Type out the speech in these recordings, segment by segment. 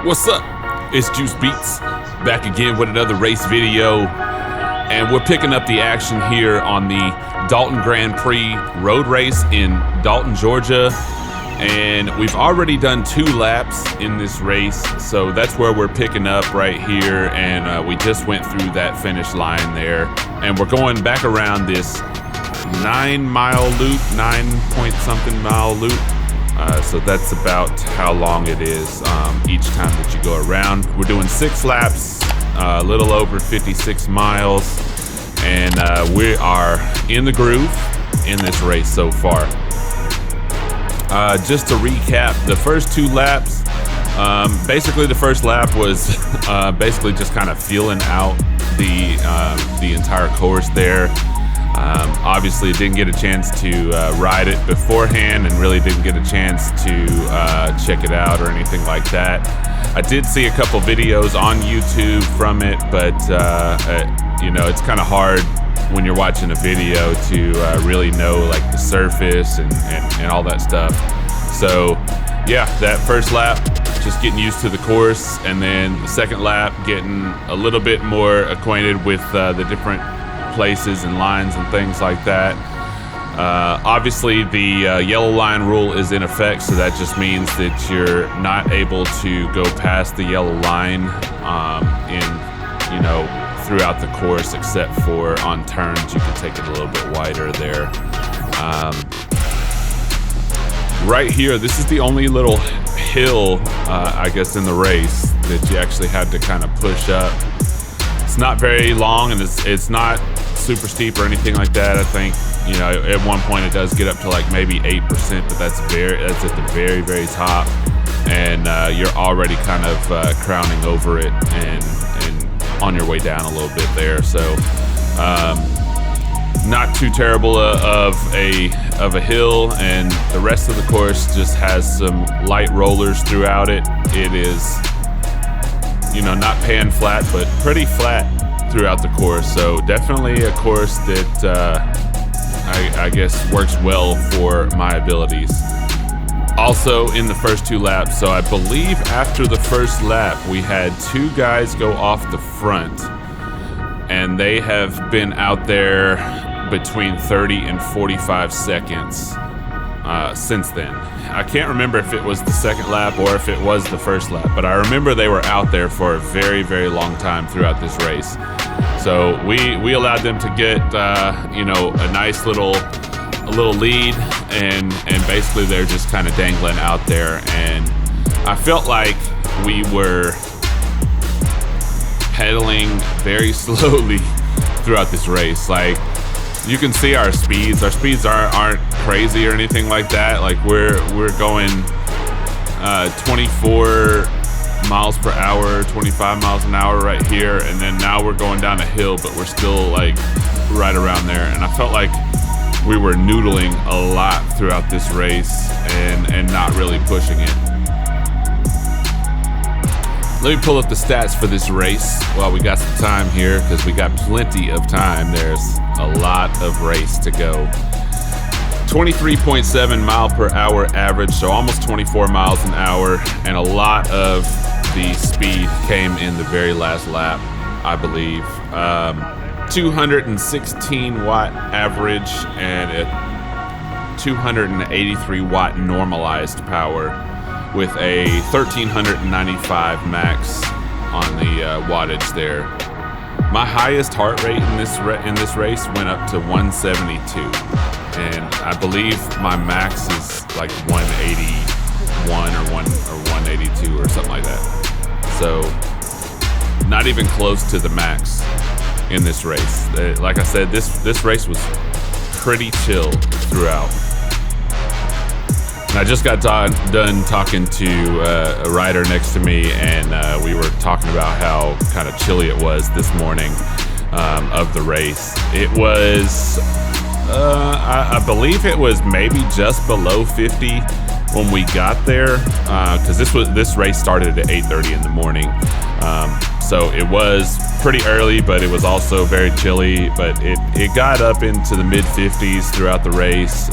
What's up? It's Juice Beats, back again with another race video, and we're picking up the action here on the Dalton Grand Prix road race in Dalton, Georgia. And we've already done 2 laps in this race, so that's where we're picking up right here. And we just went through that finish line there, and we're going back around this 9-mile loop, 9-point-something mile loop. So that's about how long it is each time that you go around. We're doing 6 laps, a little over 56 miles, and we are in the groove in this race so far. Just to recap, the first 2 laps, basically the first lap was basically just kind of feeling out the entire course there. Obviously didn't get a chance to ride it beforehand, and really didn't get a chance to check it out or anything like that. I did see a couple videos on YouTube from it, but you know, it's kind of hard when you're watching a video to really know like the surface and all that stuff. So yeah, that first lap, just getting used to the course, and then the second lap, getting a little bit more acquainted with the different places and lines and things like that. Obviously the yellow line rule is in effect, so that just means that you're not able to go past the yellow line throughout the course, except for on turns. You can take it a little bit wider there. Right here, this is the only little hill I guess in the race that you actually had to kind of push up. It's not very long, and it's not super steep or anything like that. I think, you know, at one point it does get up to like maybe 8%, but that's at the very, very top, and you're already kind of crowning over it and on your way down a little bit there. So not too terrible of a hill, and the rest of the course just has some light rollers throughout it. It is, you know, not pan flat, but pretty flat throughout the course. So definitely a course that I guess works well for my abilities. Also in the first 2 laps, so I believe after the first lap we had 2 guys go off the front, and they have been out there between 30 and 45 seconds since then. I can't remember if it was the second lap or if it was the first lap, but I remember they were out there for a very, very long time throughout this race. So we allowed them to get you know, a nice little lead, and basically they're just kind of dangling out there. And I felt like we were pedaling very slowly throughout this race. Like, you can see our speeds. Our speeds aren't crazy or anything like that. Like, we're going 24 miles per hour, 25 miles an hour right here, and then now we're going down a hill, but we're still like right around there. And I felt like we were noodling a lot throughout this race and not really pushing it. Let me pull up the stats for this race while we got some time here, because we got plenty of time. There's a lot of race to go. 23.7 mile per hour average, so almost 24 miles an hour, and a lot of the speed came in the very last lap, I believe. 216 watt average and a 283 watt normalized power, with a 1395 max on the wattage there. My highest heart rate in this race went up to 172, and I believe my max is like 181 or 182 or something like that. So not even close to the max in this race. Like I said, this race was pretty chill throughout. And I just got done talking to a rider next to me, and we were talking about how kind of chilly it was this morning of the race. It was, I believe it was maybe just below 50 when we got there, because this race started at 8:30 in the morning. So it was pretty early, but it was also very chilly. But it got up into the mid 50s throughout the race.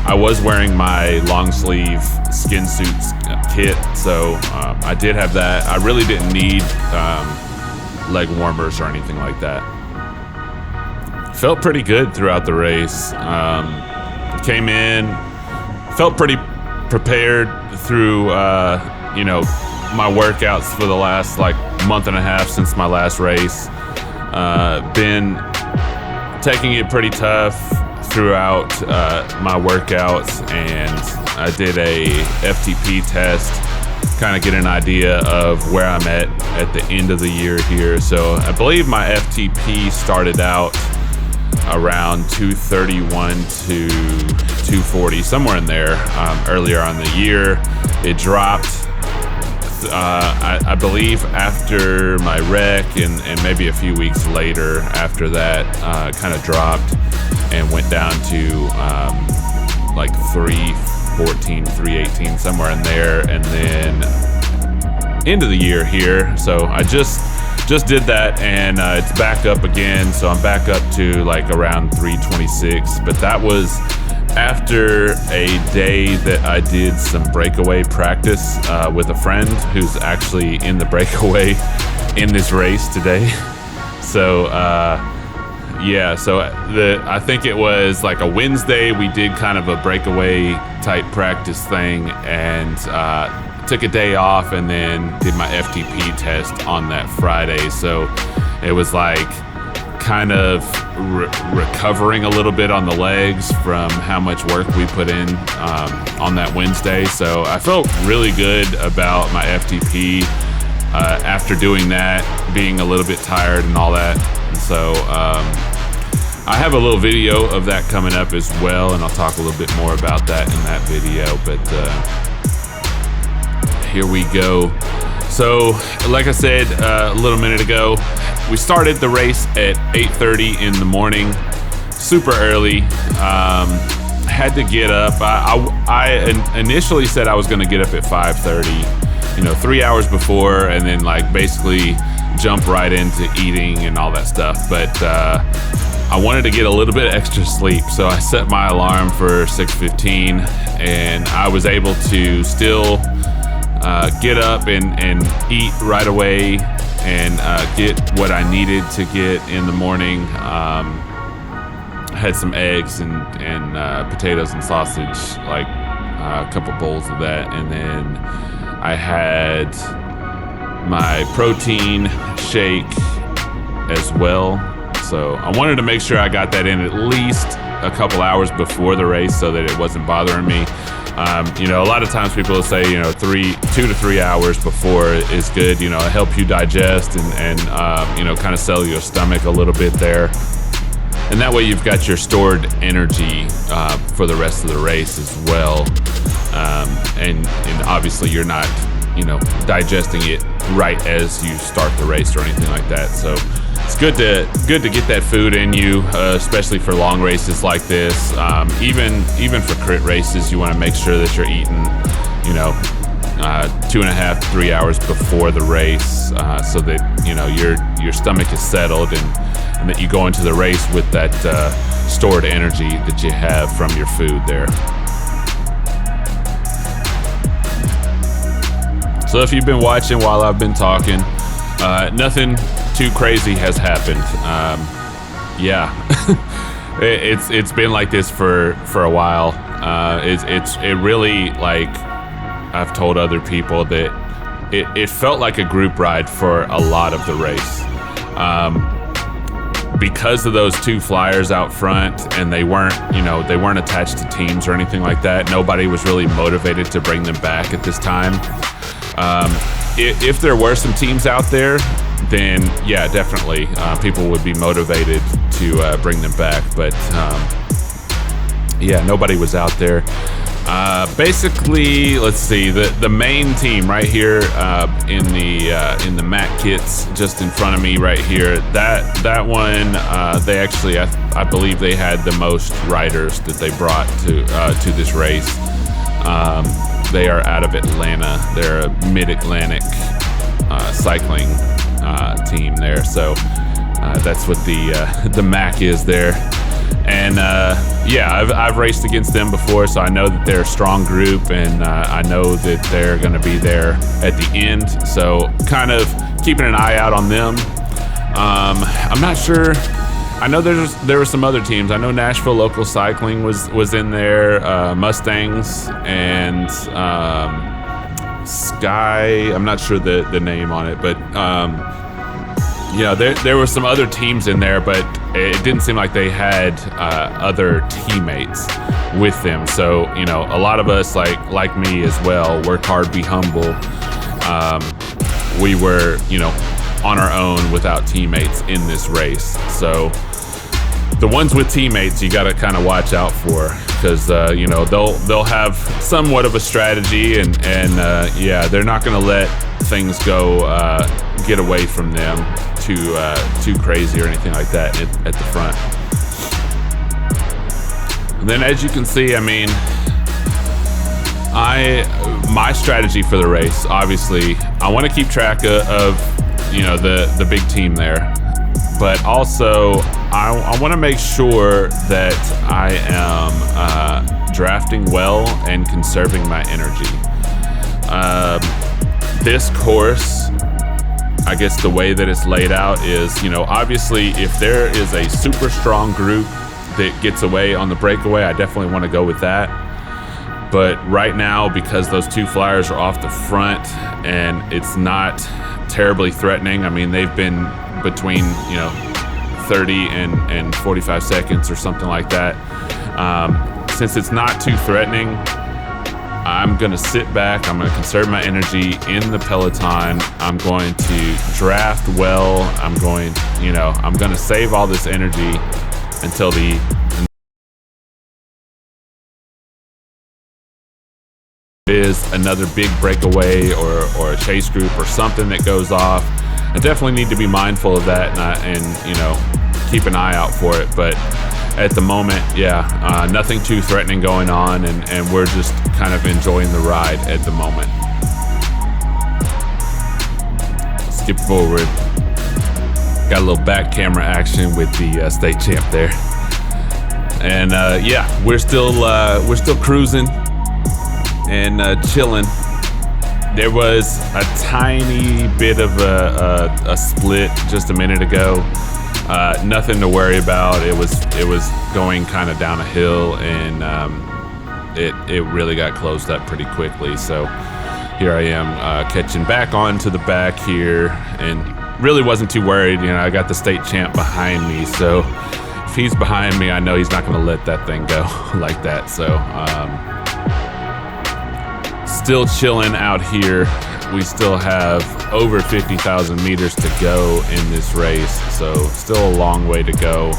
I was wearing my long sleeve skin suits kit, so I did have that. I really didn't need leg warmers or anything like that. Felt pretty good throughout the race. Came in, felt pretty prepared through my workouts for the last like month and a half since my last race. Been taking it pretty tough throughout my workouts, and I did a FTP test, kind of get an idea of where I'm at the end of the year here. So I believe my FTP started out around 231 to 240, somewhere in there. Earlier on the year, it dropped. I believe after my wreck and maybe a few weeks later after that, kind of dropped and went down to like 314, 318, somewhere in there. And then end of the year here, so I just did that, and it's back up again, so I'm back up to like around 326. But that was after a day that I did some breakaway practice with a friend who's actually in the breakaway in this race today. So I think it was like a Wednesday, we did kind of a breakaway type practice thing, and took a day off and then did my FTP test on that Friday. So it was like kind of recovering a little bit on the legs from how much work we put in on that Wednesday. So I felt really good about my FTP after doing that, being a little bit tired and all that. And so I have a little video of that coming up as well, and I'll talk a little bit more about that in that video. But here we go. So, like I said a little minute ago, we started the race at 8:30 in the morning, super early. Had to get up. I initially said I was going to get up at 5:30, 3 hours before, and then like basically jump right into eating and all that stuff. But I wanted to get a little bit extra sleep, so I set my alarm for 6:15, and I was able to still get up and eat right away and get what I needed to get in the morning. Had some eggs and potatoes and sausage, like a couple bowls of that, and then I had my protein shake as well. So I wanted to make sure I got that in at least a couple hours before the race so that it wasn't bothering me. A lot of times people will say, 2 to 3 hours before is good. It help you digest and kind of settle your stomach a little bit there. And that way you've got your stored energy for the rest of the race as well. And obviously you're not, digesting it right as you start the race or anything like that. So it's good to get that food in you, especially for long races like this. Even for crit races, you want to make sure that you're eating, 2.5, 3 hours before the race, so that your stomach is settled and that you go into the race with that stored energy that you have from your food there. So if you've been watching while I've been talking, nothing too crazy has happened. It's been like this for a while. It really, like I've told other people, that it felt like a group ride for a lot of the race. Because of those two flyers out front, and they weren't attached to teams or anything like that. Nobody was really motivated to bring them back at this time. If there were some teams out there, then yeah, definitely people would be motivated to bring them back. But nobody was out there. Basically, let's see, the main team right here in the mat kits just in front of me right here. That one, they actually, I believe they had the most riders that they brought to this race. They are out of Atlanta. They're a Mid-Atlantic cycling team there. So that's what the MAC is there. And yeah, I've raced against them before, so I know that they're a strong group, and I know that they're going to be there at the end. So kind of keeping an eye out on them. I'm not sure. I know there were some other teams. I know Nashville Local Cycling was in there, Mustangs and Sky. I'm not sure the name on it, but there were some other teams in there, but it didn't seem like they had other teammates with them. So a lot of us, like me as well, work hard, be humble. We were on our own without teammates in this race. So the ones with teammates, you got to kind of watch out for, because they'll have somewhat of a strategy, and they're not going to let things go get away from them too crazy or anything like that at the front. And then, as you can see, I mean, my strategy for the race, obviously, I want to keep track of the big team there, but also I want to make sure that I am drafting well and conserving my energy. This course, I guess the way that it's laid out is, obviously if there is a super strong group that gets away on the breakaway, I definitely want to go with that. But right now, because those two flyers are off the front and it's not terribly threatening, I mean, they've been between 30 and 45 seconds or something like that. Since it's not too threatening, I'm gonna sit back, I'm gonna conserve my energy in the peloton, I'm going to draft well, I'm gonna save all this energy until is another big breakaway or a chase group or something that goes off. I definitely need to be mindful of that and keep an eye out for it. But at the moment, nothing too threatening going on, and we're just kind of enjoying the ride at the moment. Skip forward. Got a little back camera action with the state champ there, and we're still cruising and chilling. There was a tiny bit of a split just a minute ago. Nothing to worry about. It was going kind of down a hill, and it really got closed up pretty quickly. So here I am catching back onto the back here, and really wasn't too worried. I got the state champ behind me, so if he's behind me, I know he's not going to let that thing go like that. So still chilling out here. We still have over 50,000 meters to go in this race, so still a long way to go.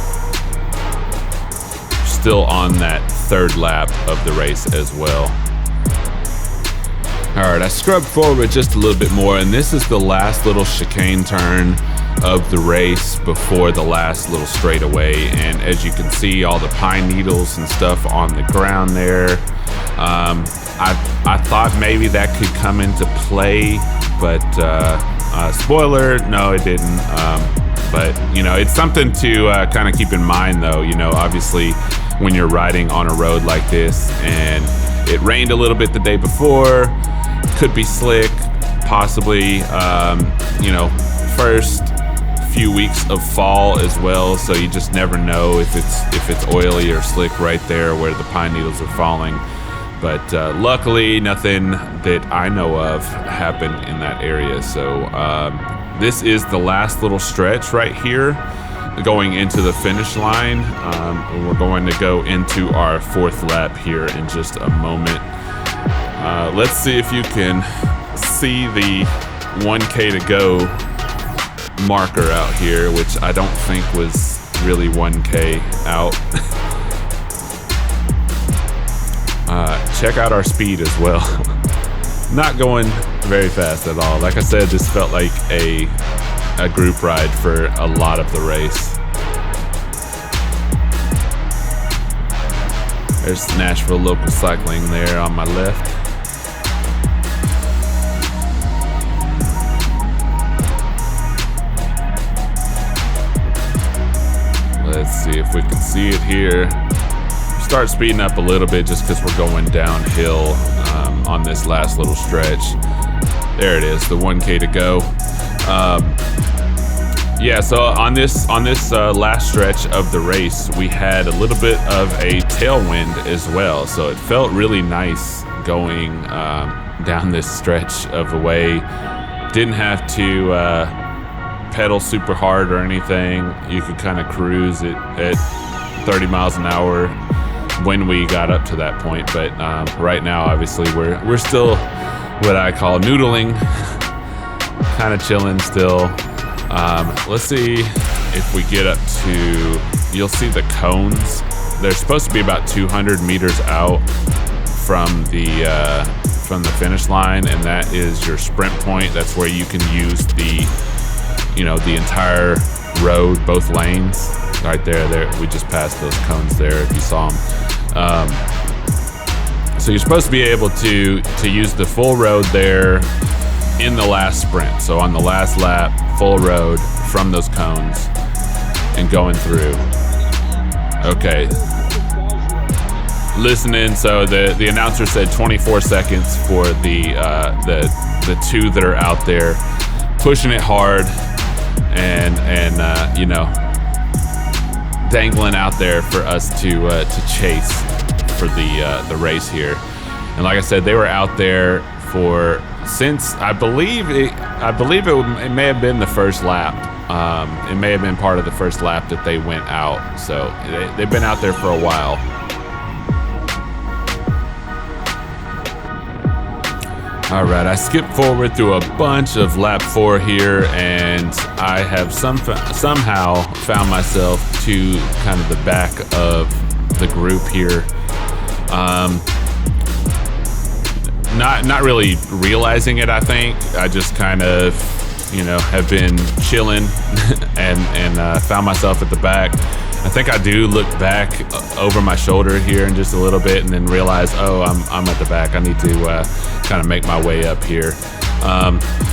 Still on that third lap of the race as well. All right, I scrubbed forward just a little bit more, and this is the last little chicane turn of the race before the last little straightaway. And as you can see, all the pine needles and stuff on the ground there. I thought maybe that could come into play, but spoiler, no, it didn't. But it's something to kind of keep in mind, though. Obviously, when you're riding on a road like this, and it rained a little bit the day before, could be slick, possibly. First few weeks of fall as well, so you just never know if it's oily or slick right there where the pine needles are falling. But luckily, nothing that I know of happened in that area. So this is the last little stretch right here, going into the finish line. We're going to go into our fourth lap here in just a moment. Let's see if you can see the 1K to go marker out here, which I don't think was really 1K out. Check out our speed as well. Not going very fast at all. Like I said, this felt like a group ride for a lot of the race. There's Nashville Local Cycling there on my left. Let's see if if we can see it here. Start speeding up a little bit just because we're going downhill on this last little stretch. There it is, the 1K to go. Yeah, so on this last stretch of the race, we had a little bit of a tailwind as well. So it felt really nice going down this stretch of the way. Didn't have to pedal super hard or anything. You could kind of cruise it at 30 miles an hour when we got up to that point. But right now, obviously, we're still what I call noodling, kind of chilling still. Let's see if we get up to, you'll see the cones. They're supposed to be about 200 meters out from the finish line, and that is your sprint point. That's where you can use the entire road, both lanes. Right there, we just passed those cones there if you saw them. So you're supposed to be able to use the full road there in the last sprint. So on the last lap, full road from those cones and going through. Okay. Listening, so the announcer said 24 seconds for the two that are out there pushing it hard and dangling out there for us to chase for the race here. And like I said, they were out there since I believe it may have been the first lap. It may have been part of the first lap that they went out. So they've been out there for a while. All right, I skipped forward through a bunch of lap 4 here, and I have somehow found myself to kind of the back of the group here. Not really realizing it, I think. I just kind of, have been chilling and found myself at the back. I think I do look back over my shoulder here in just a little bit and then realize, oh, I'm at the back. I need to kind of make my way up here.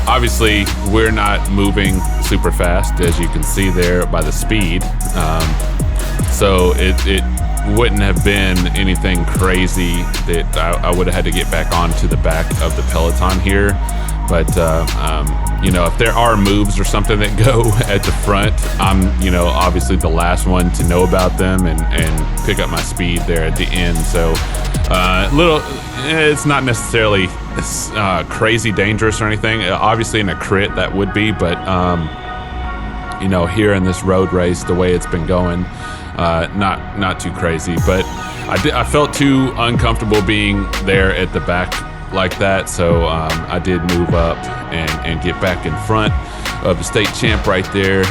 Obviously, we're not moving super fast, as you can see there by the speed. So it wouldn't have been anything crazy that I would have had to get back onto the back of the peloton here. But, if there are moves or something that go at the front, I'm, obviously the last one to know about them and pick up my speed there at the end. So it's not necessarily crazy dangerous or anything. Obviously in a crit that would be, but, here in this road race, the way it's been going, not too crazy. But I felt too uncomfortable being there at the back like that, so I did move up and get back in front of the state champ right there,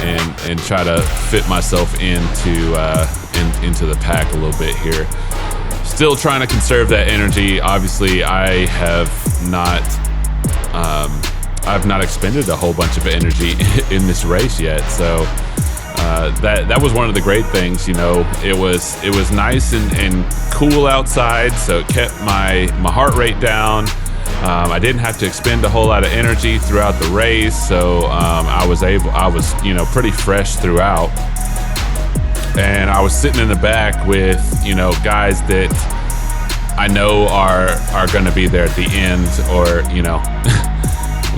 and try to fit myself into the pack a little bit here. Still trying to conserve that energy. Obviously, I've not expended a whole bunch of energy in this race yet, so that was one of the great things. It was nice and cool outside, so it kept my heart rate down. I didn't have to expend a whole lot of energy throughout the race, so I was pretty fresh throughout. And I was sitting in the back with guys that I know are going to be there at the end, or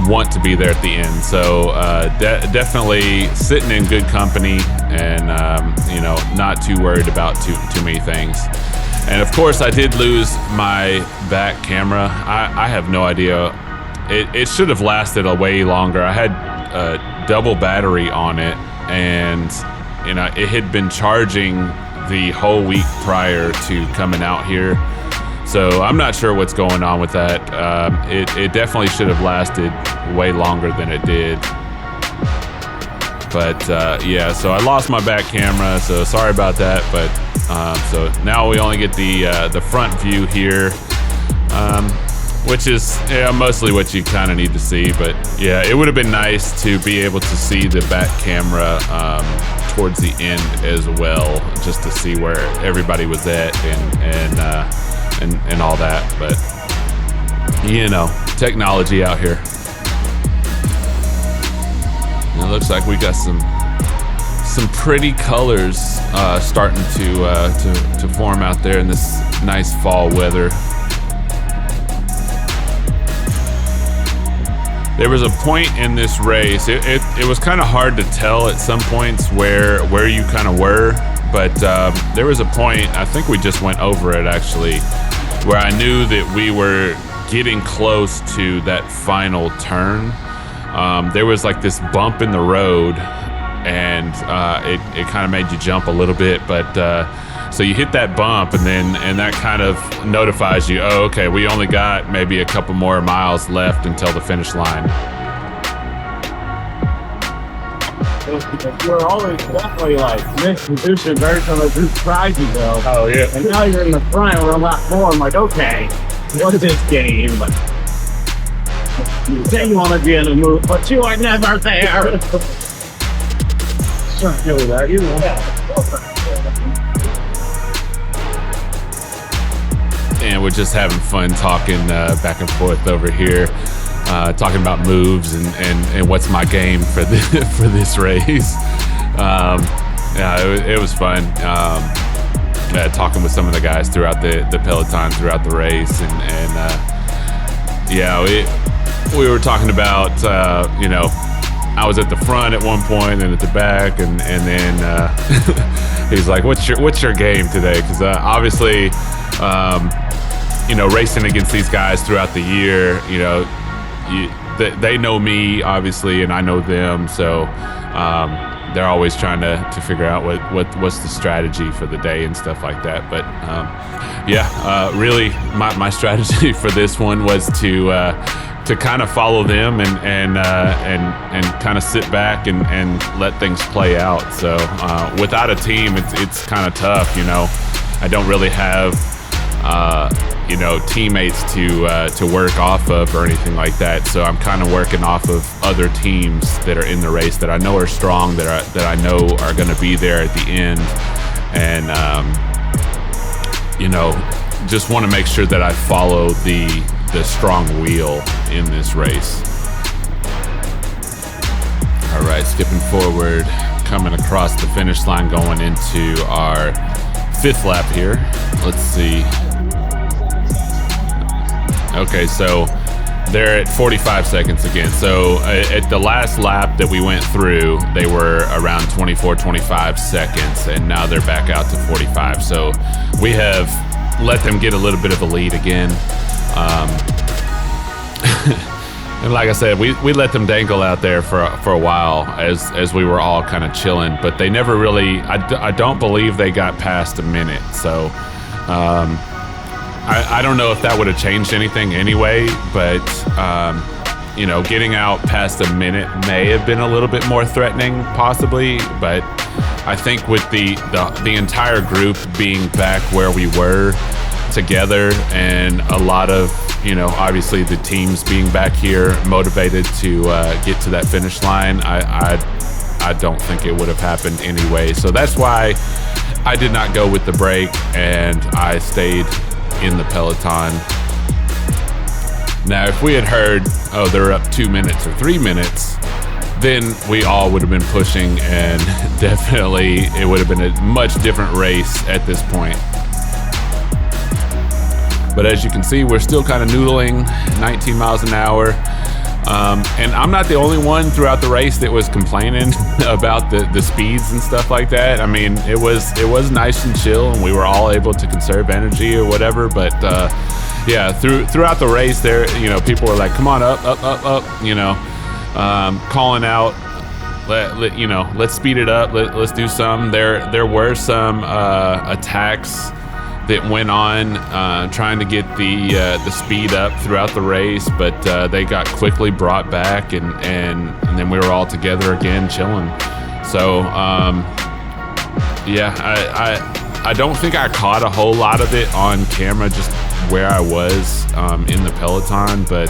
want to be there at the end. So definitely sitting in good company, and not too worried about too many things. And of course, I did lose my back camera. I have no idea. It should have lasted a way longer. I had a double battery on it, and it had been charging the whole week prior to coming out here. So I'm not sure what's going on with that. It definitely should have lasted way longer than it did. But yeah, so I lost my back camera, so sorry about that. But so now we only get the front view here, which is mostly what you kind of need to see. But yeah, it would have been nice to be able to see the back camera towards the end as well, just to see where everybody was at and all that. But technology out here. And it looks like we got some some pretty colors starting to form out there in this nice fall weather. There was a point in this race, it was kind of hard to tell at some points where you kind of were, but there was a point, I think we just went over it actually, where I knew that we were getting close to that final turn. There was like this bump in the road, and it kind of made you jump a little bit, but so you hit that bump, and that kind of notifies you, oh, okay, we only got maybe a couple more miles left until the finish line. You're always definitely like misconditioned version of who's prizes though. Oh yeah. And now you're in the front with a lot more. I'm like, okay, what is this game? You say you want to be in the mood, but you are never there. Sure, feel that, you know. And we're just having fun talking back and forth over here, talking about moves and what's my game for this race. Yeah, it was fun. Talking with some of the guys throughout the peloton throughout the race, and yeah, we were talking about I was at the front at one point and at the back, and then he's like, "What's your game today?" Because obviously, racing against these guys throughout the year, they know me obviously, and I know them, so they're always trying to figure out what's the strategy for the day and stuff like that. But really, my strategy for this one was to kind of follow them and kind of sit back and let things play out. So without a team, it's kind of tough. I don't really have teammates to work off of or anything like that. So I'm kind of working off of other teams that are in the race that I know are strong, that I know are going to be there at the end, and just want to make sure that I follow the strong wheel in this race. All right, skipping forward, coming across the finish line, going into our 5th lap here. Let's see. Okay, so they're at 45 seconds again. So at the last lap that we went through, they were around 24, 25 seconds, and now they're back out to 45. So we have let them get a little bit of a lead again. And like I said, we let them dangle out there for a while as we were all kind of chilling, but they never really, I don't believe they got past a minute. So I don't know if that would have changed anything anyway, but getting out past a minute may have been a little bit more threatening, possibly. But I think with the entire group being back where we were together, and a lot of obviously the teams being back here motivated to get to that finish line, I don't think it would have happened anyway. So that's why I did not go with the break, and I stayed in the peloton. Now, if we had heard, oh, they're up 2 minutes or 3 minutes, then we all would have been pushing, and definitely it would have been a much different race at this point. But as you can see, we're still kind of noodling, 19 miles an hour. And I'm not the only one throughout the race that was complaining about the speeds and stuff like that. I mean, it was nice and chill, and we were all able to conserve energy or whatever. But yeah, throughout the race, there, people were like, "Come on, up," calling out, let's speed it up, let's do some. There were some attacks that went on trying to get the speed up throughout the race, but they got quickly brought back, and then we were all together again chilling. So yeah, I don't think I caught a whole lot of it on camera, just where I was in the peloton, but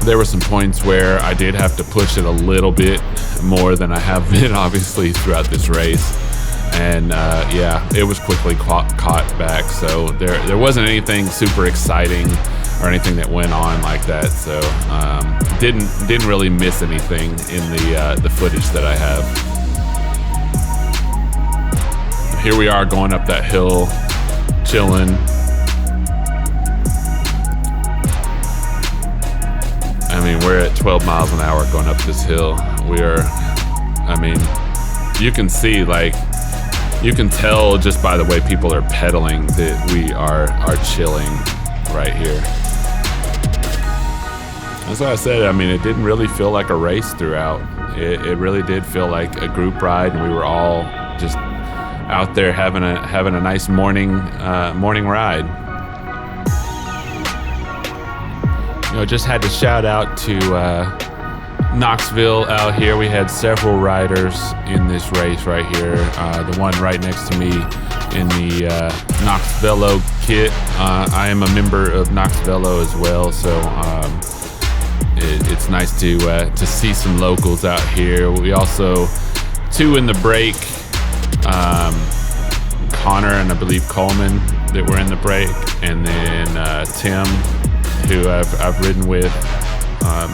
there were some points where I did have to push it a little bit more than I have been obviously throughout this race. And yeah, it was quickly caught back. So there wasn't anything super exciting or anything that went on like that. So didn't really miss anything in the footage that I have. Here we are going up that hill, chilling. I mean, we're at 12 miles an hour going up this hill. You can see, like, you can tell just by the way people are pedaling that we are chilling right here. As I said, I mean, it didn't really feel like a race throughout. It really did feel like a group ride, and we were all just out there having a nice morning ride. Just had to shout out to Knoxville out here. We had several riders in this race right here. The one right next to me in the Knoxville kit. I am a member of Knoxville as well, so it's nice to see some locals out here. We also, two in the break, Connor and I believe Coleman that were in the break, and then Tim, who I've ridden with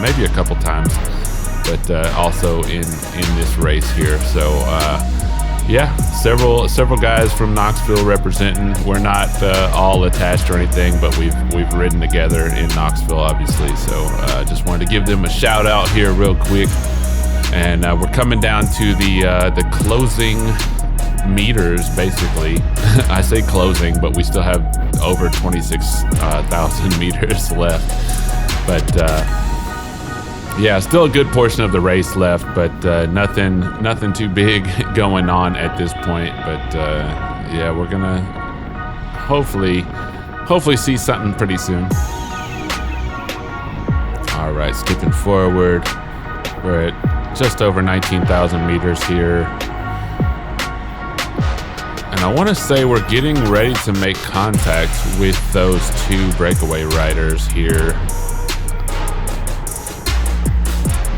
maybe a couple times, but also in this race here. So yeah, several guys from Knoxville representing. We're not all attached or anything, but we've ridden together in Knoxville, obviously. So just wanted to give them a shout out here real quick. And we're coming down to the closing meters, basically. I say closing, but we still have over 26,000 meters left. But yeah, still a good portion of the race left, but nothing too big going on at this point. But yeah, we're gonna hopefully see something pretty soon. All right, skipping forward, we're at just over 19,000 meters here. And I want to say we're getting ready to make contact with those two breakaway riders here.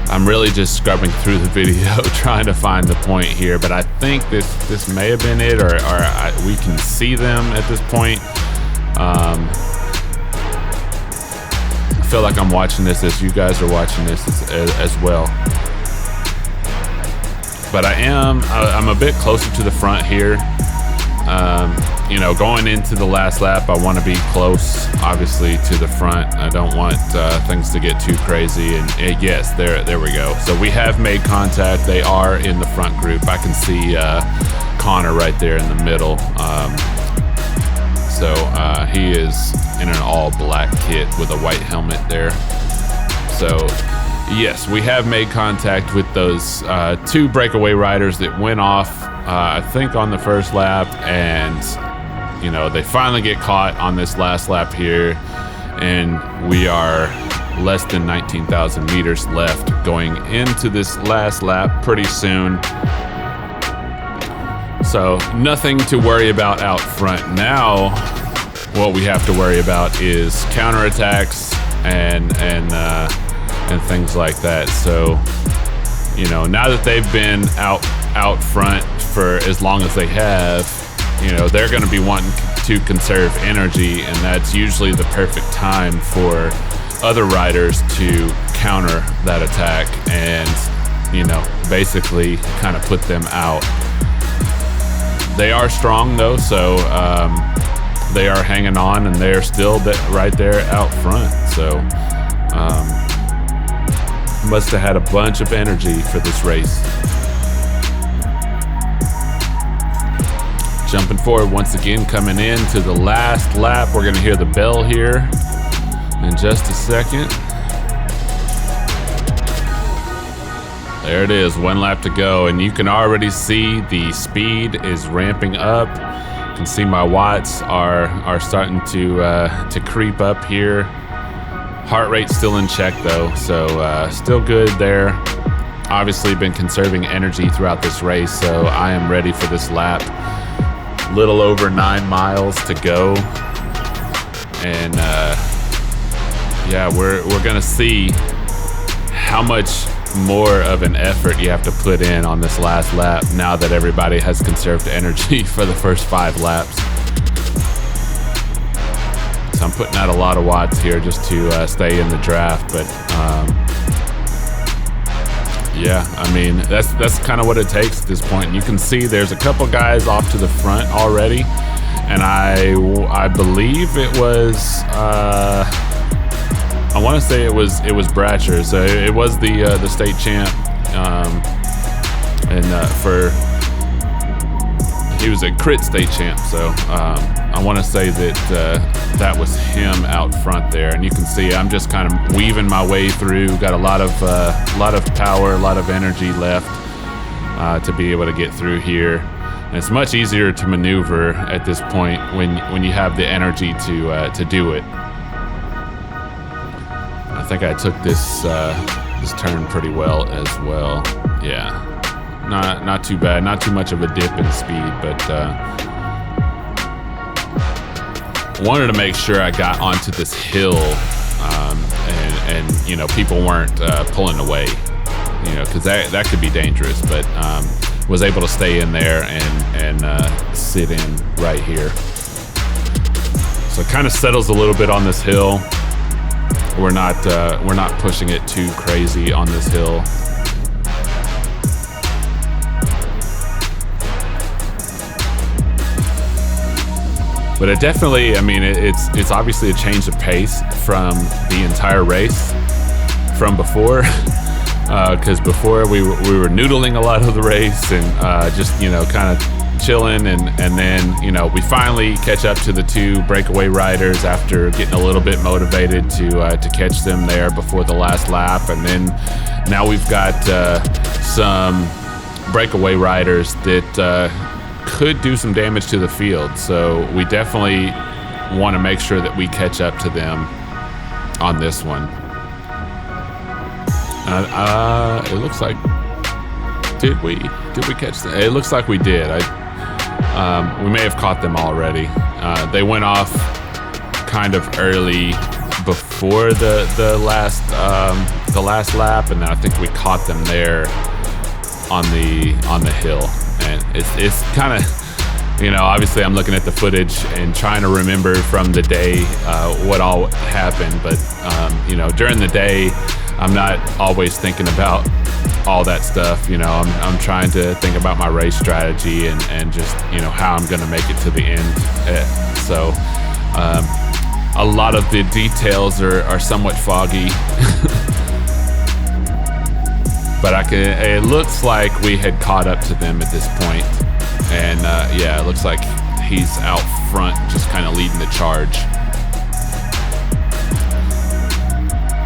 I'm really just scrubbing through the video trying to find the point here, but I think this may have been it, or we can see them at this point. I feel like I'm watching this as you guys are watching this as well. But I'm a bit closer to the front here. Going into the last lap, I want to be close, obviously, to the front. I don't want things to get too crazy. And yes, there we go. So we have made contact. They are in the front group. I can see Connor right there in the middle. So he is in an all black kit with a white helmet there. So yes, we have made contact with those two breakaway riders that went off, I think, on the first lap, and they finally get caught on this last lap here, and we are less than 19,000 meters left going into this last lap pretty soon. So nothing to worry about out front. Now what we have to worry about is counterattacks and things like that. So now that they've been out front for as long as they have, they're going to be wanting to conserve energy, and that's usually the perfect time for other riders to counter that attack and basically kind of put them out. They are strong though, so they are hanging on, and they're still right there out front. So must have had a bunch of energy for this race. Jumping forward once again, coming in to the last lap. We're gonna hear the bell here in just a second. There it is, one lap to go, and you can already see the speed is ramping up. You can see my watts are starting to creep up here. Heart rate still in check though, so still good there. Obviously been conserving energy throughout this race, so I am ready for this lap. Little over 9 miles to go, and yeah, we're gonna see how much more of an effort you have to put in on this last lap now that everybody has conserved energy for the first 5 laps. So I'm putting out a lot of watts here just to stay in the draft. But yeah, I mean, that's kind of what it takes at this point. You can see there's a couple guys off to the front already, and I believe it was I want to say it was Bratcher. So it was the state champ, and he was a crit state champ. So I want to say that that was him out front there, and you can see I'm just kind of weaving my way through. Got a lot of power, a lot of energy left to be able to get through here. And it's much easier to maneuver at this point when you have the energy to do it. I think I took this turn pretty well as well. Yeah, not too bad, not too much of a dip in speed, but wanted to make sure I got onto this hill, and you know, people weren't pulling away, you know, because that could be dangerous. But was able to stay in there and sit in right here. So it kind of settles a little bit on this hill. We're not pushing it too crazy on this hill. But it definitely, I mean, it's obviously a change of pace from the entire race from before, because before we were noodling a lot of the race and just, you know, kind of chilling, and then, you know, we finally catch up to the two breakaway riders after getting a little bit motivated to catch them there before the last lap. And then now we've got some breakaway riders that could do some damage to the field, so we definitely want to make sure that we catch up to them on this one. It looks like, did we catch them? It looks like we did. We may have caught them already. They went off kind of early before the last lap, and then I think we caught them there on the hill. And it's kind of, you know, obviously I'm looking at the footage and trying to remember from the day what all happened, but you know, during the day I'm not always thinking about all that stuff. You know, I'm trying to think about my race strategy and just, you know, how I'm gonna make it to the end. So a lot of the details are somewhat foggy. But it looks like we had caught up to them at this point. And yeah, it looks like he's out front, just kind of leading the charge.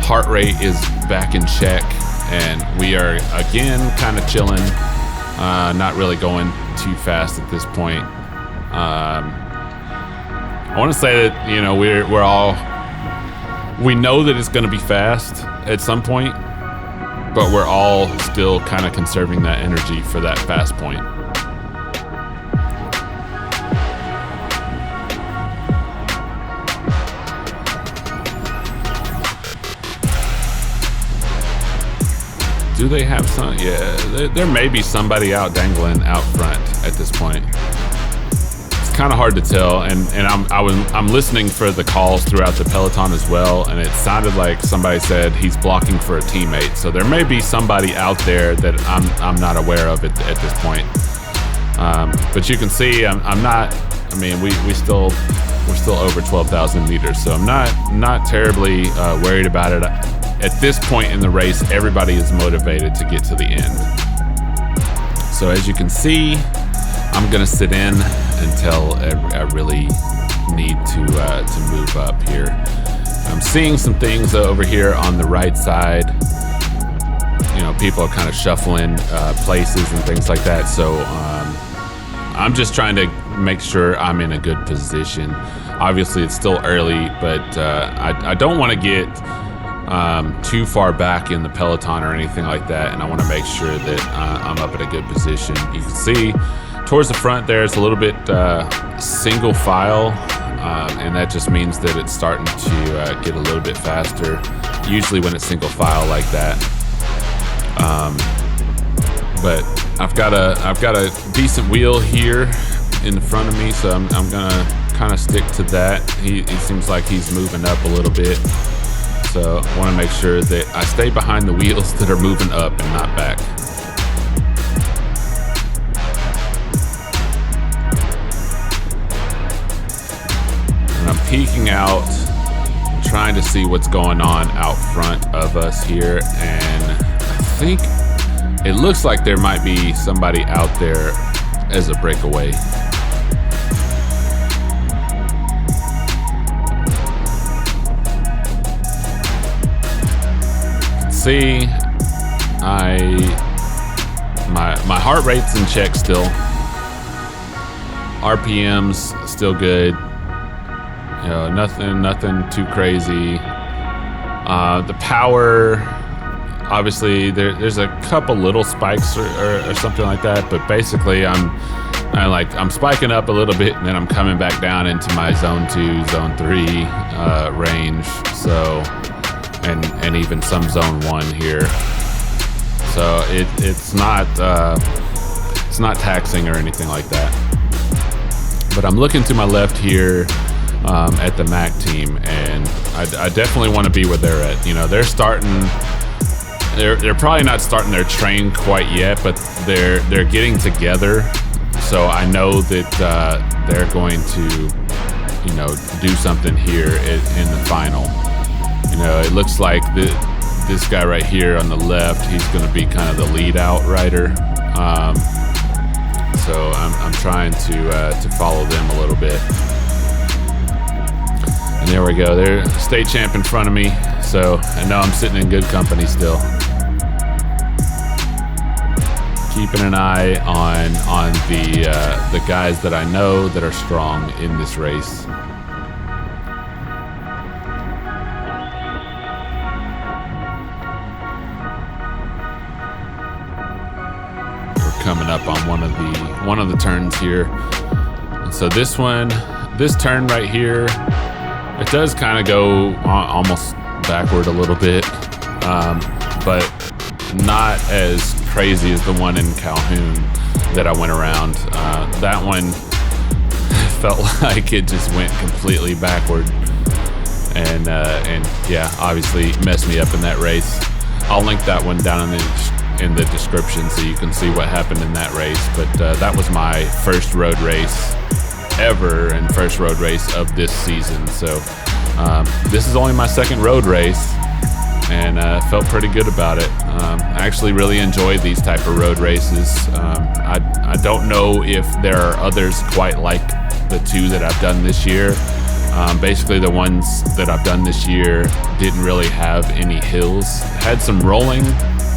Heart rate is back in check, and we are again kind of chilling, not really going too fast at this point. I want to say that, you know, we know that it's going to be fast at some point, but we're all still kind of conserving that energy for that fast point. Do they have some? Yeah, there may be somebody out dangling out front at this point. It's kind of hard to tell, and I'm listening for the calls throughout the peloton as well, and it sounded like somebody said he's blocking for a teammate. So there may be somebody out there that I'm not aware of at this point. But you can see I'm not. I mean, we're still over 12,000 meters, so I'm not terribly worried about it. At this point in the race, everybody is motivated to get to the end. So as you can see, I'm gonna sit in until I really need to move up here. I'm seeing some things over here on the right side. You know, people are kind of shuffling places and things like that. So I'm just trying to make sure I'm in a good position. Obviously, it's still early, but I don't want to get too far back in the peloton or anything like that, and I want to make sure that I'm up at a good position. You can see towards the front there, it's a little bit single file, and that just means that it's starting to get a little bit faster, usually when it's single file like that. But I've got a decent wheel here in the front of me, so I'm gonna kind of stick to that. He seems like he's moving up a little bit. So I want to make sure that I stay behind the wheels that are moving up and not back. And I'm peeking out, trying to see what's going on out front of us here. And I think it looks like there might be somebody out there as a breakaway. See, my heart rate's in check still. RPM's still good. You know, nothing too crazy. The power, obviously, there's a couple little spikes or something like that, but basically I'm spiking up a little bit, and then I'm coming back down into my zone 2, zone 3 range. So. And even some zone 1 here, so it's not taxing or anything like that. But I'm looking to my left here at the Mac team, and I definitely want to be where they're at. You know, they're probably not starting their train quite yet, but they're getting together. So I know that they're going to, you know, do something here in the final. You know, it looks like this guy right here on the left, he's going to be kind of the lead out rider. So I'm trying to follow them a little bit. And there we go. They're state champ in front of me. So I know I'm sitting in good company still. Keeping an eye on the guys that I know that are strong in this race. Coming up on one of the turns here. And so this turn right here, it does kind of go almost backward a little bit, but not as crazy as the one in Calhoun that I went around. That one felt like it just went completely backward, and yeah, obviously messed me up in that race. I'll link that one down in the description so you can see what happened in that race. But that was my first road race ever and first road race of this season. So this is only my second road race, and felt pretty good about it. I actually really enjoyed these type of road races. I don't know if there are others quite like the 2 that I've done this year. Basically the ones that I've done this year didn't really have any hills. Had some rolling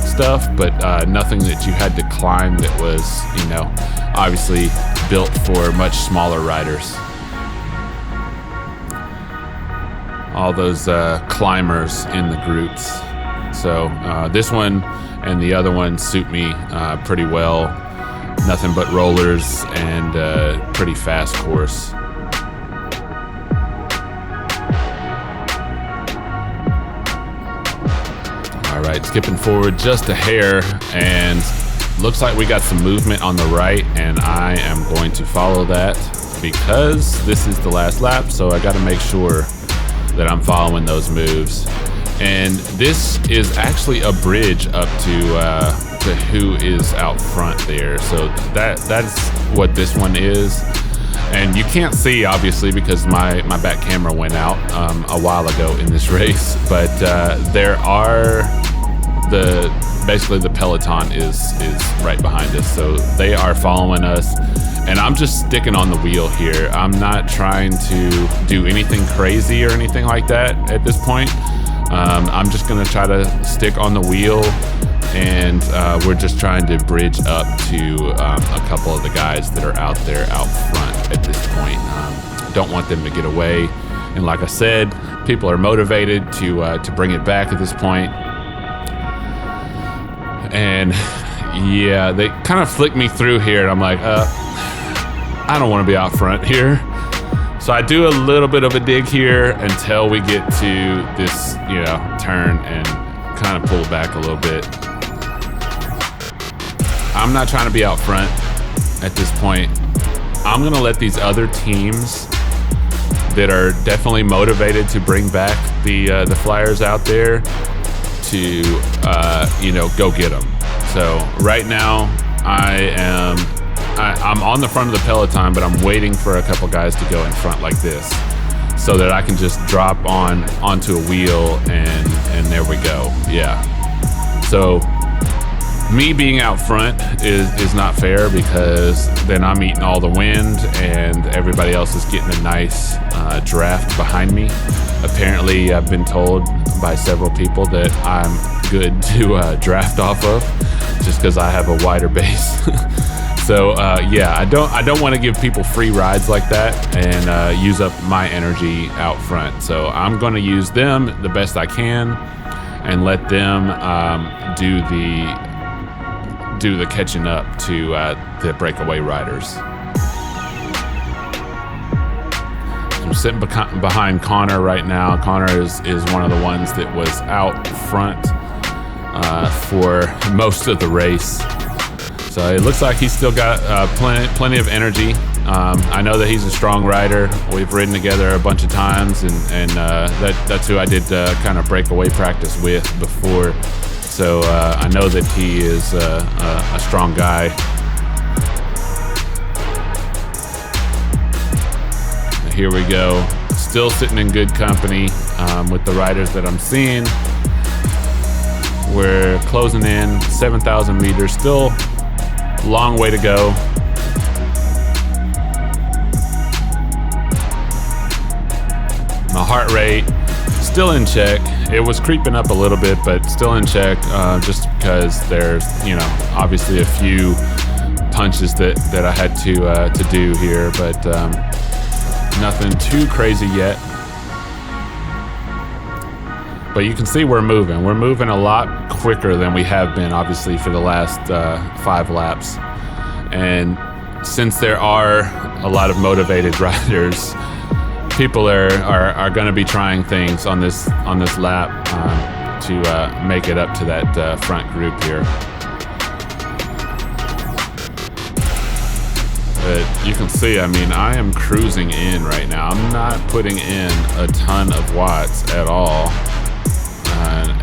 stuff, but nothing that you had to climb that was, you know, obviously built for much smaller riders. All those climbers in the groups. So this one and the other one suit me pretty well. Nothing but rollers and pretty fast course. All right, skipping forward just a hair, and looks like we got some movement on the right, and I am going to follow that because this is the last lap, so I got to make sure that I'm following those moves. And this is actually a bridge up to who is out front there. So that's what this one is. And you can't see, obviously, because my back camera went out a while ago in this race. But there are basically the peloton is right behind us, so they are following us. And I'm just sticking on the wheel here. I'm not trying to do anything crazy or anything like that at this point. I'm just gonna try to stick on the wheel, and we're just trying to bridge up to a couple of the guys that are out there out front at this point. Don't want them to get away. And like I said, people are motivated to bring it back at this point. And yeah, they kind of flicked me through here, and I'm like, I don't want to be out front here. So I do a little bit of a dig here until we get to this, turn, and kind of pull back a little bit. I'm not trying to be out front at this point. I'm gonna let these other teams that are definitely motivated to bring back the flyers out there to go get them. So right now I'm on the front of the peloton, but I'm waiting for a couple guys to go in front like this, so that I can just drop onto a wheel and there we go. Yeah. So me being out front is not fair, because then I'm eating all the wind and everybody else is getting a nice draft behind me. Apparently, I've been told by several people that I'm good to draft off of, just because I have a wider base. So yeah, I don't want to give people free rides like that and use up my energy out front. So I'm going to use them the best I can and let them do the catching up to the breakaway riders. I'm sitting behind Connor right now. Connor is one of the ones that was out front for most of the race. So it looks like he's still got plenty of energy. I know that he's a strong rider. We've ridden together a bunch of times, and that's who I did kind of breakaway practice with before. So I know that he is a strong guy. Here we go. Still sitting in good company with the riders that I'm seeing. We're closing in 7,000 meters. Still long way to go. My heart rate still in check. It was creeping up a little bit, but still in check, just because there's, obviously a few punches that I had to do here, but nothing too crazy yet. But you can see we're moving. We're moving a lot quicker than we have been, obviously, for the last 5 laps. And since there are a lot of motivated riders, people are going to be trying things on this lap to make it up to that front group here. But you can see, I am cruising in right now. I'm not putting in a ton of watts at all.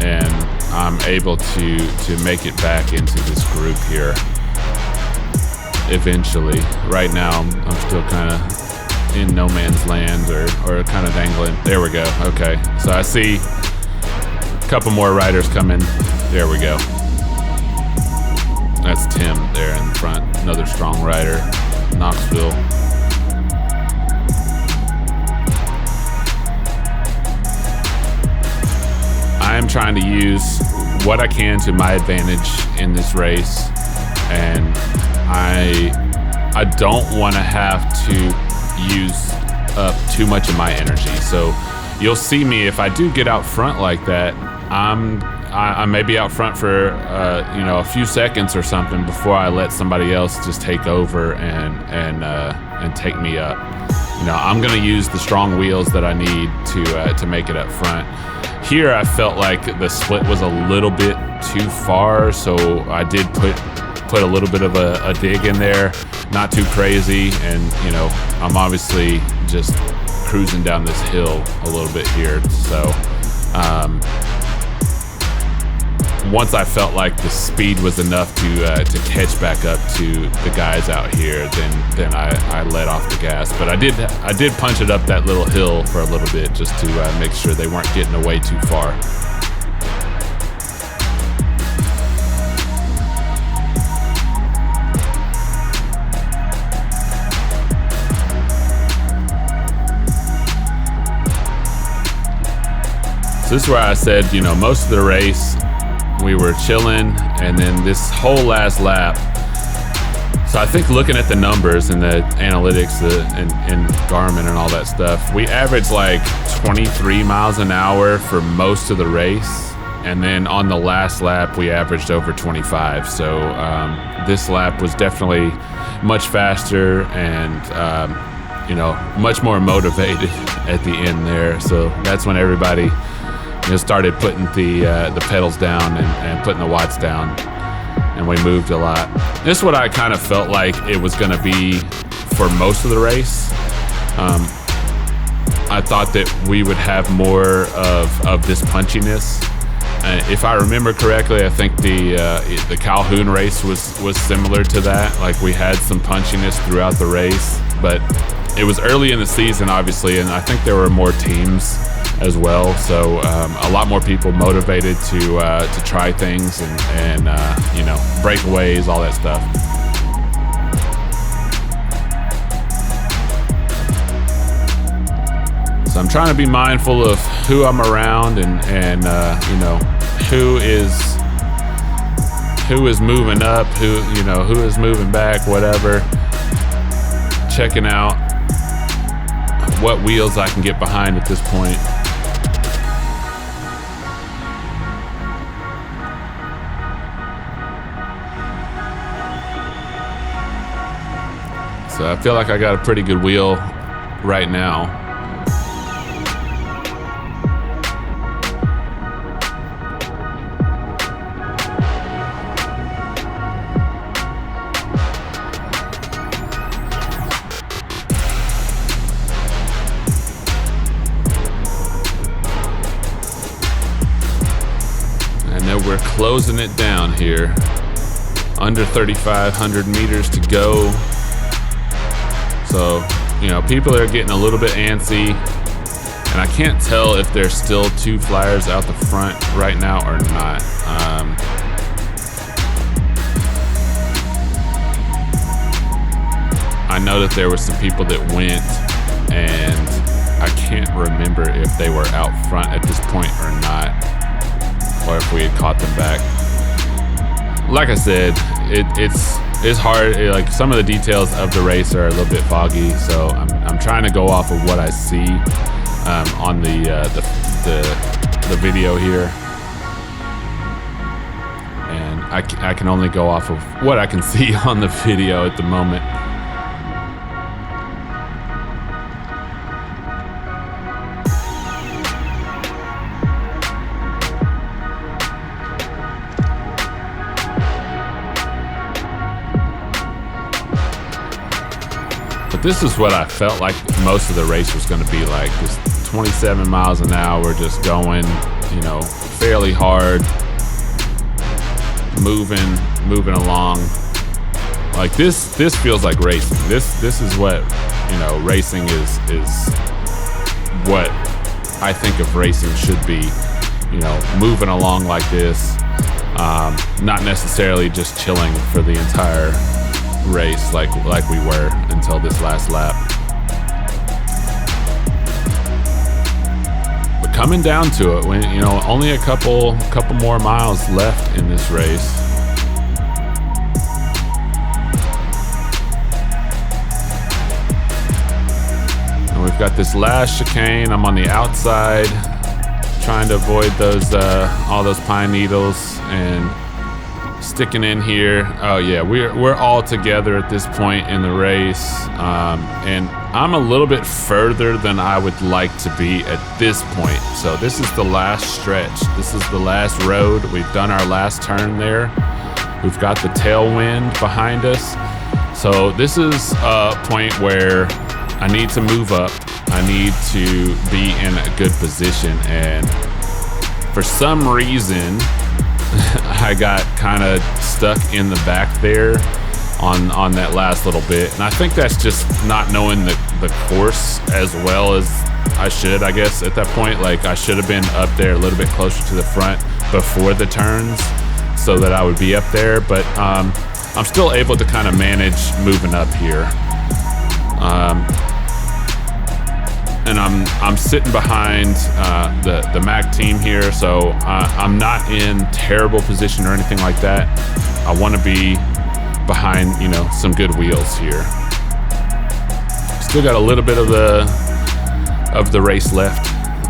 And I'm able to make it back into this group here eventually. Right now, I'm still kind of in no man's land or kind of dangling. There we go. Okay, so I see a couple more riders coming. There we go. That's Tim there in the front, another strong rider, Knoxville. I am trying to use what I can to my advantage in this race, and I don't want to have to use up too much of my energy. So you'll see me, if I do get out front like that, I may be out front for a few seconds or something before I let somebody else just take over and take me up. I'm going to use the strong wheels that I need to make it up front. Here I felt like the split was a little bit too far, so I did put a little bit of a dig in there, not too crazy, and I'm obviously just cruising down this hill a little bit here. So once I felt like the speed was enough to catch back up to the guys out here, then I let off the gas. But I did punch it up that little hill for a little bit, just to make sure they weren't getting away too far. So this is where I said, most of the race we were chilling, and then this whole last lap. So I think looking at the numbers and the analytics and Garmin and all that stuff, we averaged like 23 miles an hour for most of the race. And then on the last lap, we averaged over 25. So this lap was definitely much faster and, much more motivated at the end there. So that's when everybody started putting the pedals down and putting the watts down, and we moved a lot. This is what I kind of felt like it was going to be for most of the race. I thought that we would have more of this punchiness. If I remember correctly, I think the Calhoun race was similar to that. Like, we had some punchiness throughout the race, but it was early in the season, obviously, and I think there were more teams as well. So a lot more people motivated to try things and you know, breakaways, all that stuff. So I'm trying to be mindful of who I'm around and you know, who is moving up, who is moving back, whatever. Checking out what wheels I can get behind at this point. So I feel like I got a pretty good wheel right now. We're closing it down here. Under 3,500 meters to go. So, you know, people are getting a little bit antsy, and I can't tell if there's still two flyers out the front right now or not. I know that there were some people that went, and I can't remember if they were out front at this point or not, or if we had caught them back. Like I said, it's hard. Like, some of the details of the race are a little bit foggy, so I'm trying to go off of what I see on the video here, and I can only go off of what I can see on the video at the moment. This is what I felt like most of the race was going to be like. Just 27 miles an hour, just going, you know, fairly hard, moving along. Like, this feels like racing. This is what, you know, racing is what I think of racing should be. You know, moving along like this, not necessarily just chilling for the entire race like we were until this last lap. But coming down to it, when, you know, only a couple more miles left in this race. And we've got this last chicane. I'm on the outside, trying to avoid those all those pine needles and sticking in here. Oh yeah, we're all together at this point in the race, and I'm a little bit further than I would like to be at this point. So this is the last stretch. This is the last road. We've done our last turn there. We've got the tailwind behind us. So this is a point where I need to move up. I need to be in a good position, and for some reason I got kind of stuck in the back there on that last little bit. And I think that's just not knowing the course as well as I should, I guess, at that point. Like, I should have been up there a little bit closer to the front before the turns so that I would be up there. But I'm still able to kind of manage moving up here. And I'm sitting behind the Mac team here, so I'm not in terrible position or anything like that. I want to be behind, you know, some good wheels here. Still got a little bit of the race left,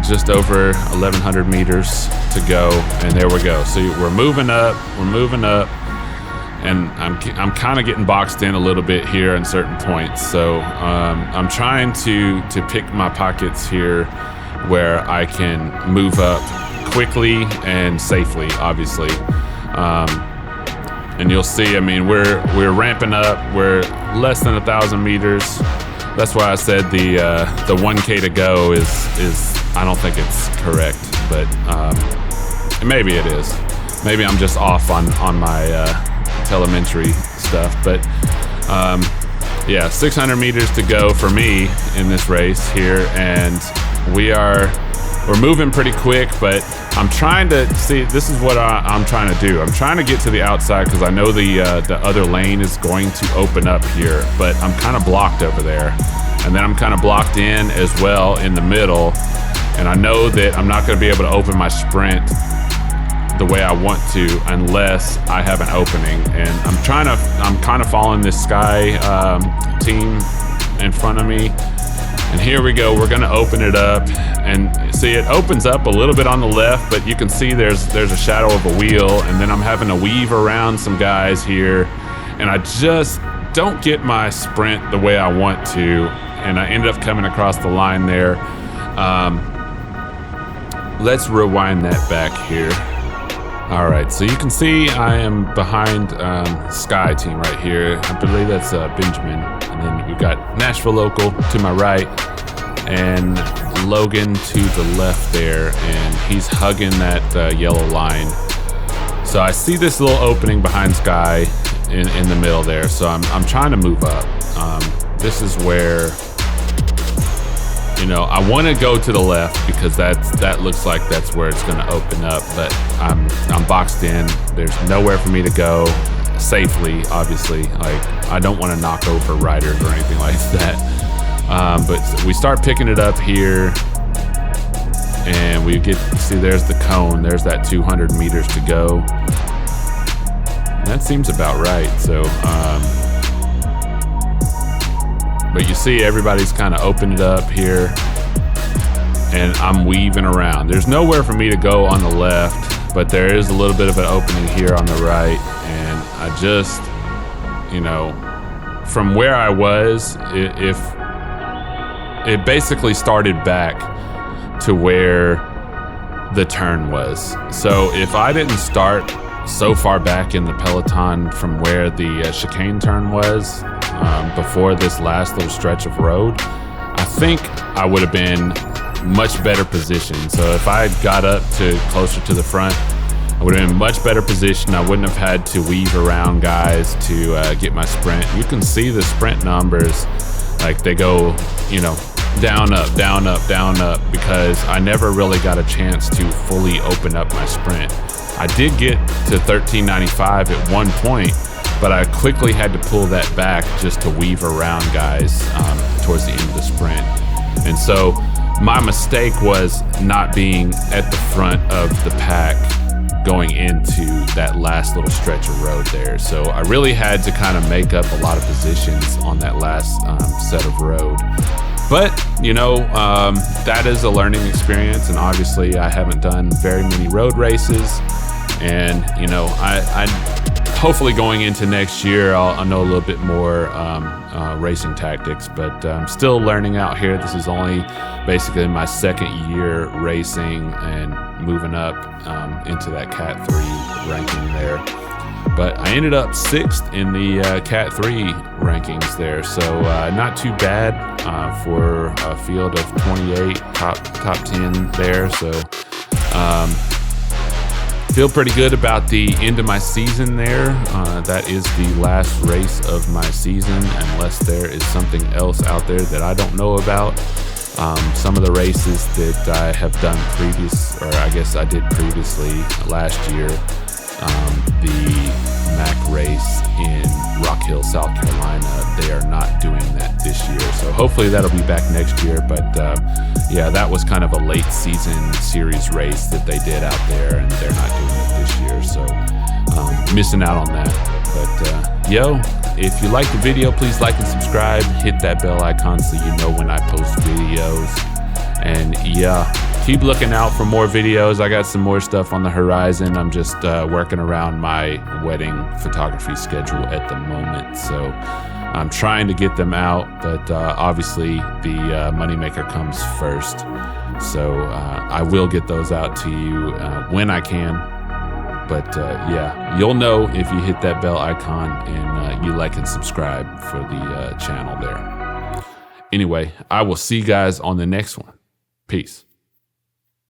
just over 1,100 meters to go, and there we go. So we're moving up, and I'm kind of getting boxed in a little bit here in certain points. So I'm trying to pick my pockets here where I can move up quickly and safely, obviously. And you'll see, I mean, we're ramping up. We're less than 1,000 meters. that's why I said the 1K to go is I don't think it's correct, but maybe it is. Maybe I'm just off on my telemetry stuff, but yeah, 600 meters to go for me in this race here, and we're moving pretty quick, but I'm trying to see, this is what I'm trying to do. I'm trying to get to the outside because I know the other lane is going to open up here, but I'm kind of blocked over there. And then I'm kind of blocked in as well in the middle. And I know that I'm not going to be able to open my sprint the way I want to unless I have an opening. And I'm kind of following this Sky team in front of me. And here we go, we're gonna open it up, and see it opens up a little bit on the left, but you can see there's a shadow of a wheel, and then I'm having to weave around some guys here, and I just don't get my sprint the way I want to, and I ended up coming across the line there. Let's rewind that back here. All right, so you can see I am behind Sky team right here. I believe that's Benjamin. And then we've got Nashville local to my right and Logan to the left there, and he's hugging that yellow line. So I see this little opening behind Sky in the middle there, so I'm trying to move up. This is where, you know, I want to go to the left because that looks like that's where it's going to open up, but I'm boxed in. There's nowhere for me to go safely, obviously. Like, I don't want to knock over riders or anything like that. But we start picking it up here, and we get, see, there's the cone. There's that 200 meters to go. And that seems about right. So, but you see everybody's kind of opened it up here, and I'm weaving around. There's nowhere for me to go on the left, but there is a little bit of an opening here on the right, and I just, you know, from where I was, it basically started back to where the turn was. So if I didn't start so far back in the peloton from where the chicane turn was, before this last little stretch of road, I think I would have been much better positioned. So if I had got up to closer to the front, I would have been in much better position. I wouldn't have had to weave around guys to get my sprint. You can see the sprint numbers, like they go, you know, down, up, down, up, down, up, because I never really got a chance to fully open up my sprint. I did get to 1395 at one point, but I quickly had to pull that back just to weave around guys towards the end of the sprint. And so my mistake was not being at the front of the pack going into that last little stretch of road there. So I really had to kind of make up a lot of positions on that last set of road. But, you know, that is a learning experience, and obviously I haven't done very many road races. And, you know, I hopefully going into next year, I'll know a little bit more racing tactics, but I'm still learning out here. This is only basically my second year racing and moving up into that Cat 3 ranking there. But I ended up 6th in the Cat 3 rankings there, so not too bad for a field of 28, top 10 there. So feel pretty good about the end of my season there. That is the last race of my season, unless there is something else out there that I don't know about. Some of the races that I have done previous, or I guess I did previously last year, the MAC race in Rock Hill, South Carolina, they are not doing that this year. So hopefully that'll be back next year. But yeah, that was kind of a late season series race that they did out there, and they're not doing it this year. So missing out on that. But yo, if you like the video, please like and subscribe. Hit that bell icon so you know when I post videos. And yeah, keep looking out for more videos. I got some more stuff on the horizon. I'm just working around my wedding photography schedule at the moment. So I'm trying to get them out, but obviously the moneymaker comes first. So I will get those out to you when I can. But yeah, you'll know if you hit that bell icon and you like and subscribe for the channel there. Anyway, I will see you guys on the next one. Peace.